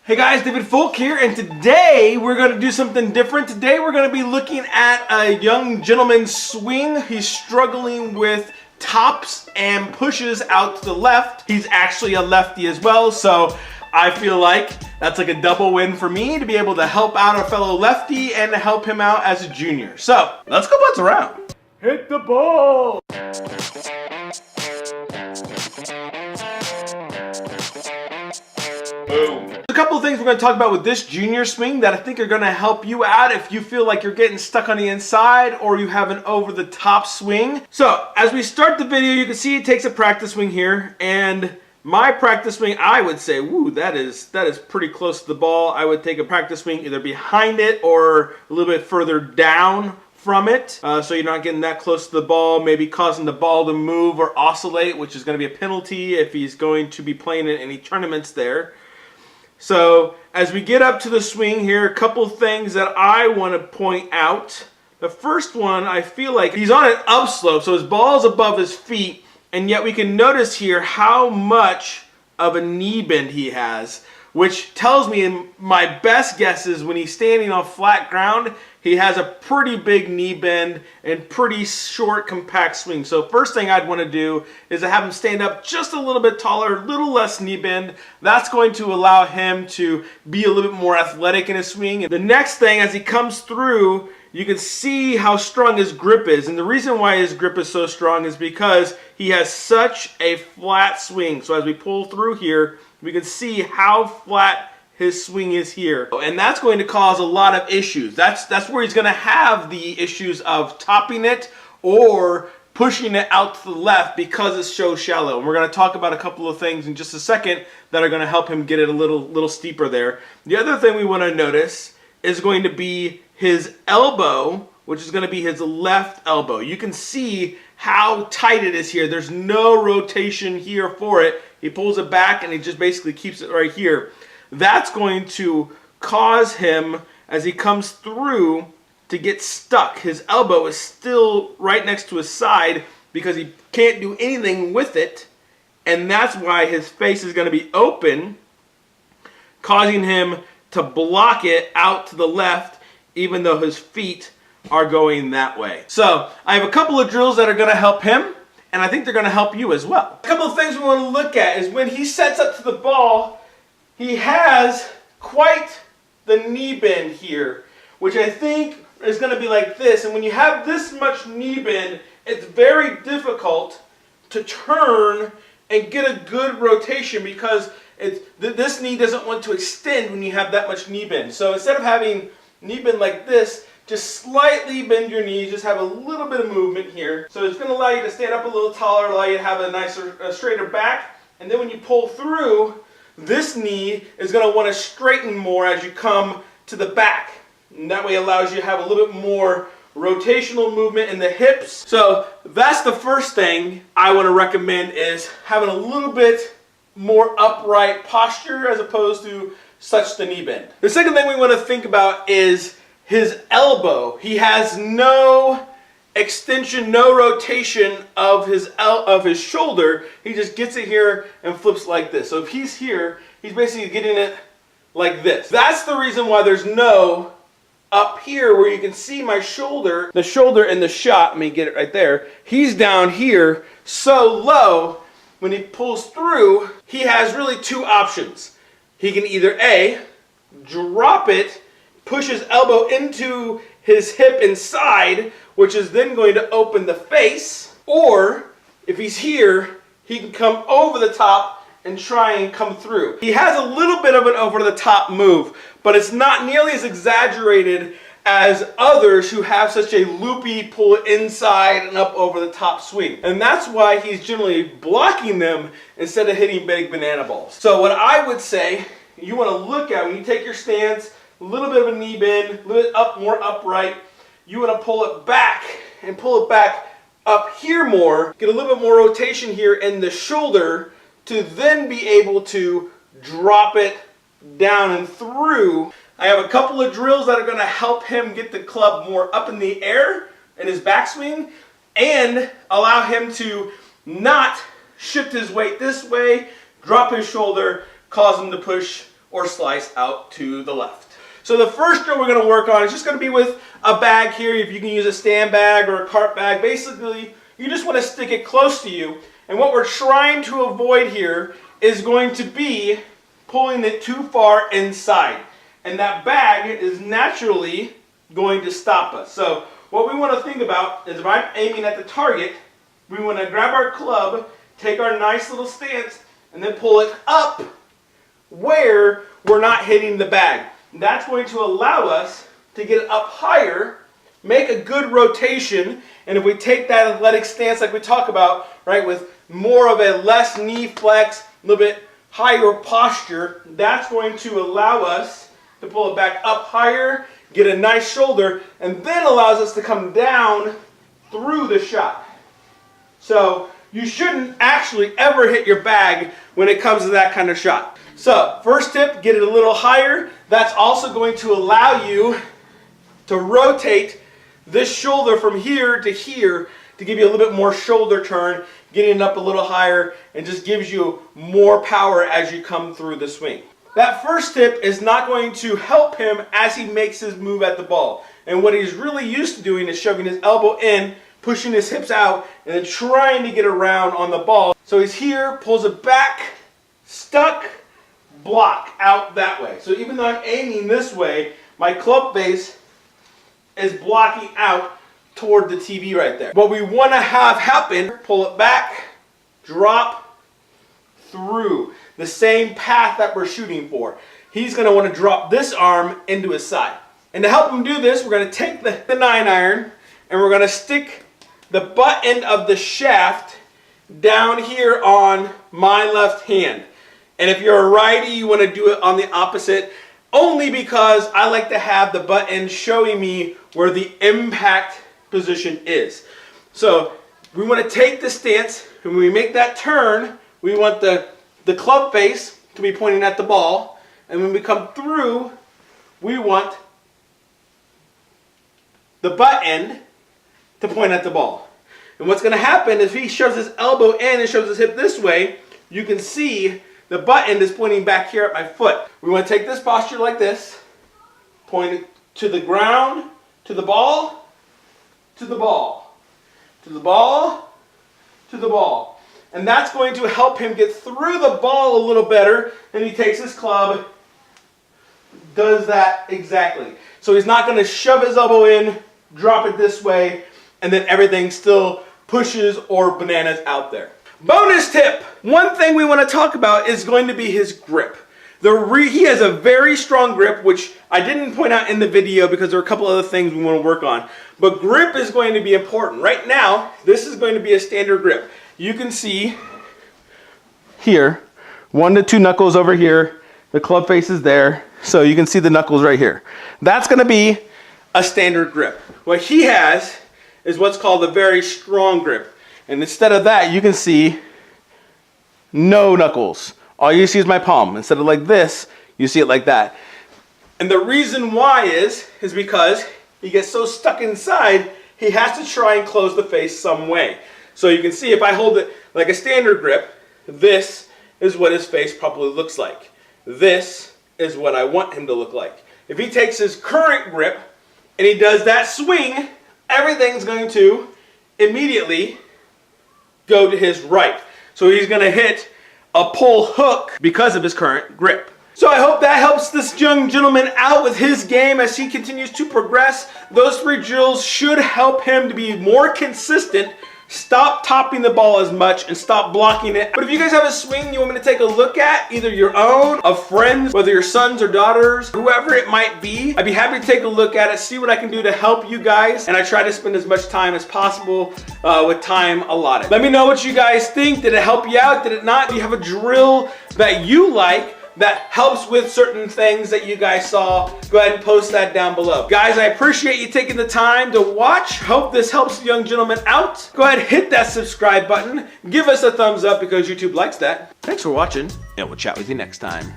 Hey guys, David Folk here, and today we're going to do something different. Today we're going to be looking at a young gentleman's swing. He's struggling with tops and pushes out to the left. He's actually a lefty as well, so I feel like that's like a double win for me to be able to help out a fellow lefty and to help him out as a junior. So, let's go putts around. Hit the ball! Boom. A couple of things we're going to talk about with this junior swing that I think are going to help you out if you feel like you're getting stuck on the inside or you have an over-the-top swing. So, as we start the video, you can see it takes a practice swing here, and my practice swing, I would say, woo, that is pretty close to the ball. I would take a practice swing either behind it or a little bit further down from it, so you're not getting that close to the ball, maybe causing the ball to move or oscillate, which is going to be a penalty if he's going to be playing in any tournaments there. So as we get up to the swing here, a couple things that I want to point out. The first one, I feel like he's on an upslope, so his ball's above his feet, and yet we can notice here how much of a knee bend he has, which tells me my best guess is when he's standing on flat ground, he has a pretty big knee bend and pretty short, compact swing. So first thing I'd want to do is to have him stand up just a little bit taller, a little less knee bend. That's going to allow him to be a little bit more athletic in his swing. And the next thing, as he comes through, you can see how strong his grip is. And the reason why his grip is so strong is because he has such a flat swing. So as we pull through here, we can see how flat his swing is here. And that's going to cause a lot of issues. That's where he's going to have the issues of topping it or pushing it out to the left because it's so shallow. And we're going to talk about a couple of things in just a second that are going to help him get it a little steeper there. The other thing we want to notice is going to be his elbow, which is going to be his left elbow. You can see how tight it is here. There's no rotation here for it. He pulls it back and he just basically keeps it right here. That's going to cause him, as he comes through, to get stuck. His elbow is still right next to his side because he can't do anything with it, and that's why his face is going to be open, causing him to block it out to the left even though his feet are going that way. So I have a couple of drills that are going to help him, and I think they're going to help you as well. A couple of things we want to look at is when he sets up to the ball, he has quite the knee bend here, which I think is going to be like this. And when you have this much knee bend, it's very difficult to turn and get a good rotation because this knee doesn't want to extend when you have that much knee bend. So instead of having knee bend like this, just slightly bend your knees, just have a little bit of movement here. So it's going to allow you to stand up a little taller, allow you to have a nicer, straighter back. And then when you pull through, this knee is going to want to straighten more as you come to the back. And that way allows you to have a little bit more rotational movement in the hips. So that's the first thing I want to recommend, is having a little bit more upright posture as opposed to such the knee bend. The second thing we want to think about is his elbow. He has no extension, no rotation of his shoulder. He just gets it here and flips like this. So if he's here, he's basically getting it like this. That's the reason why there's no up here where you can see my shoulder, the shoulder in the shot. Let me get it right there. He's down here so low. When he pulls through, he has really two options. He can either A, drop it, push his elbow into his hip inside, which is then going to open the face, or if he's here, he can come over the top and try and come through. He has a little bit of an over-the-top move, but it's not nearly as exaggerated as others who have such a loopy pull it inside and up over the top swing. And that's why he's generally blocking them instead of hitting big banana balls. So what I would say you want to look at when you take your stance, a little bit of a knee bend, a little bit up, more upright, you want to pull it back and pull it back up here more, get a little bit more rotation here in the shoulder to then be able to drop it down and through. I have a couple of drills that are going to help him get the club more up in the air in his backswing and allow him to not shift his weight this way, drop his shoulder, cause him to push or slice out to the left. So the first drill we're going to work on is just going to be with a bag here. If you can use a stand bag or a cart bag, basically you just want to stick it close to you. And what we're trying to avoid here is going to be pulling it too far inside. And that bag is naturally going to stop us. So what we want to think about is if I'm aiming at the target, we want to grab our club, take our nice little stance, and then pull it up where we're not hitting the bag. That's going to allow us to get it up higher, make a good rotation, and if we take that athletic stance like we talk about, right, with more of a less knee flex, a little bit higher posture, that's going to allow us to pull it back up higher, get a nice shoulder, and then allows us to come down through the shot. So you shouldn't actually ever hit your bag when it comes to that kind of shot. So first tip, get it a little higher. That's also going to allow you to rotate this shoulder from here to here to give you a little bit more shoulder turn, getting it up a little higher, and just gives you more power as you come through the swing. That first tip is not going to help him as he makes his move at the ball. And what he's really used to doing is shoving his elbow in, pushing his hips out, and then trying to get around on the ball. So he's here, pulls it back, stuck, block out that way. So even though I'm aiming this way, my club face is blocking out toward the TV right there. What we want to have happen, pull it back, drop, through. The same path that we're shooting for. He's going to want to drop this arm into his side. And to help him do this, we're going to take the 9-iron and we're going to stick the butt end of the shaft down here on my left hand. And if you're a righty, you want to do it on the opposite, only because I like to have the butt end showing me where the impact position is. So we want to take the stance, and when we make that turn, we want the club face to be pointing at the ball, and when we come through, we want the butt end to point at the ball. And what's going to happen is if he shoves his elbow in and shoves his hip this way, you can see the butt end is pointing back here at my foot. We want to take this posture like this, point it to the ground, to the ball, to the ball, to the ball, to the ball. And that's going to help him get through the ball a little better. And he takes his club, does that exactly. So he's not going to shove his elbow in, drop it this way, and then everything still pushes or bananas out there. Bonus tip! One thing we want to talk about is going to be his grip. He has a very strong grip, which I didn't point out in the video because there are a couple other things we want to work on. But grip is going to be important. Right now, this is going to be a standard grip. You can see here, 1 to 2 knuckles over here. The club face is there. So you can see the knuckles right here. That's going to be a standard grip. What he has is what's called a very strong grip. And instead of that, you can see no knuckles. All you see is my palm. Instead of like this, you see it like that. And the reason why is because he gets so stuck inside, he has to try and close the face some way. So you can see if I hold it like a standard grip, this is what his face probably looks like. This is what I want him to look like. If he takes his current grip and he does that swing, everything's going to immediately go to his right. So he's going to hit a pull hook because of his current grip. So I hope that helps this young gentleman out with his game as he continues to progress. Those 3 drills should help him to be more consistent, stop topping the ball as much, and stop blocking it. But if you guys have a swing you want me to take a look at, either your own, of friends, whether your sons or daughters, whoever it might be, I'd be happy to take a look at it, see what I can do to help you guys, and I try to spend as much time as possible with time allotted. Let me know what you guys think. Did it help you out? Did it not? Do you have a drill that you like that helps with certain things that you guys saw? Go ahead and post that down below. Guys, I appreciate you taking the time to watch. Hope this helps the young gentleman out. Go ahead and hit that subscribe button. Give us a thumbs up because YouTube likes that. Thanks for watching, and we'll chat with you next time.